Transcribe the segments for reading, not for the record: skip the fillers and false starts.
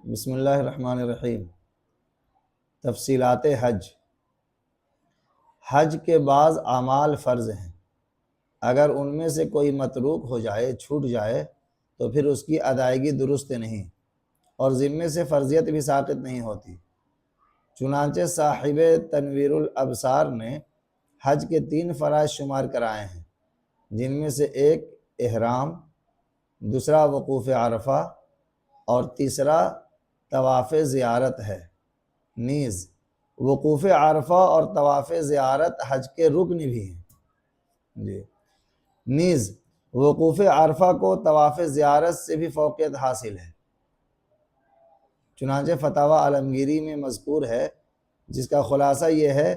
بسم اللہ الرحمن الرحیم۔ تفصیلات حج۔ حج کے بعض اعمال فرض ہیں، اگر ان میں سے کوئی متروک ہو جائے، چھوٹ جائے تو پھر اس کی ادائیگی درست نہیں اور ذمے سے فرضیت بھی ساقط نہیں ہوتی۔ چنانچہ صاحب تنویر الابصار نے حج کے 3 فرائض شمار کرائے ہیں، جن میں سے ایک احرام، دوسرا وقوف عرفہ اور تیسرا طواف زیارت ہے۔ نیز وقوف عرفہ اور طواف زیارت حج کے رکن بھی ہیں۔ نیز وقوف عرفہ کو طواف زیارت سے بھی فوقیت حاصل ہے۔ چنانچہ فتاوی عالمگیری میں مذکور ہے، جس کا خلاصہ یہ ہے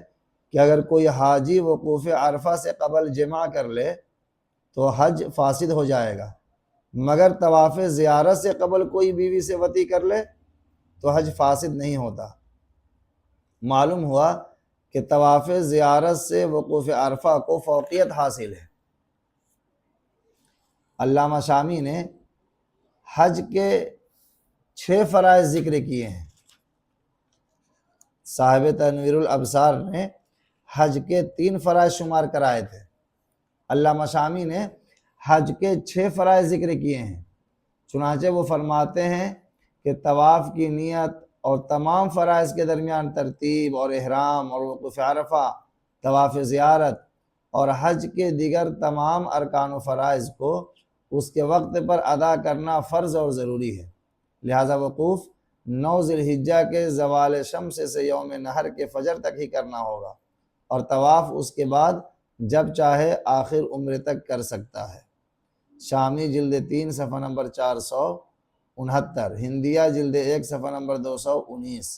کہ اگر کوئی حاجی وقوف عرفہ سے قبل جمع کر لے تو حج فاسد ہو جائے گا، مگر طواف زیارت سے قبل کوئی بیوی سے وطی کر لے تو حج فاسد نہیں ہوتا۔ معلوم ہوا کہ طواف زیارت سے وقوف عرفہ کو فوقیت حاصل ہے۔ علامہ شامی نے حج کے 6 فرائض ذکر کیے ہیں۔ صاحب تنویر الابصار نے حج کے 3 فرائض شمار کرائے تھے، علامہ شامی نے حج کے 6 فرائض ذکر کیے ہیں۔ چنانچہ وہ فرماتے ہیں کہ طواف کی نیت اور تمام فرائض کے درمیان ترتیب اور احرام اور وقوف عرفہ، طواف زیارت اور حج کے دیگر تمام ارکان و فرائض کو اس کے وقت پر ادا کرنا فرض اور ضروری ہے، لہذا وقوف 9 ذی الحجہ کے زوال شمس سے یوم نحر کے فجر تک ہی کرنا ہوگا، اور طواف اس کے بعد جب چاہے آخر عمر تک کر سکتا ہے۔ شامی جلد 3 صفحہ نمبر 469، ہندیہ جلد 1 صفحہ نمبر 219۔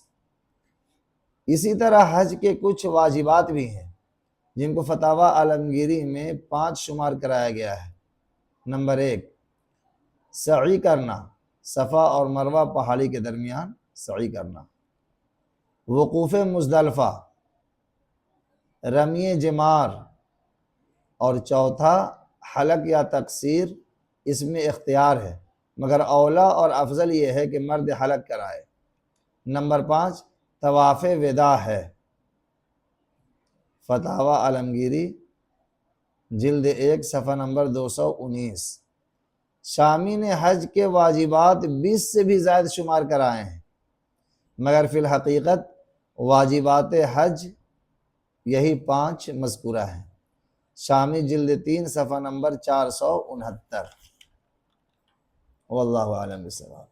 اسی طرح حج کے کچھ واجبات بھی ہیں، جن کو فتاوی عالمگیری میں 5 شمار کرایا گیا ہے۔ نمبر 1، سعی کرنا، صفا اور مروہ پہاڑی کے درمیان سعی کرنا۔ وقوف مزدلفہ، رمی جمار، اور چوتھا حلق یا تقصیر، اس میں اختیار ہے، مگر اولیٰ اور افضل یہ ہے کہ مرد حلق کرائے۔ نمبر 5، طواف وداع ہے۔ فتاوی عالمگیری جلد 1 صفحہ نمبر 219۔ شامی نے حج کے واجبات 20 سے بھی زائد شمار کرائے ہیں، مگر فی الحقیقت واجبات حج یہی 5 مذکورہ ہیں۔ شامی جلد 3 صفحہ نمبر 469۔ واللہ اعلم بالصواب۔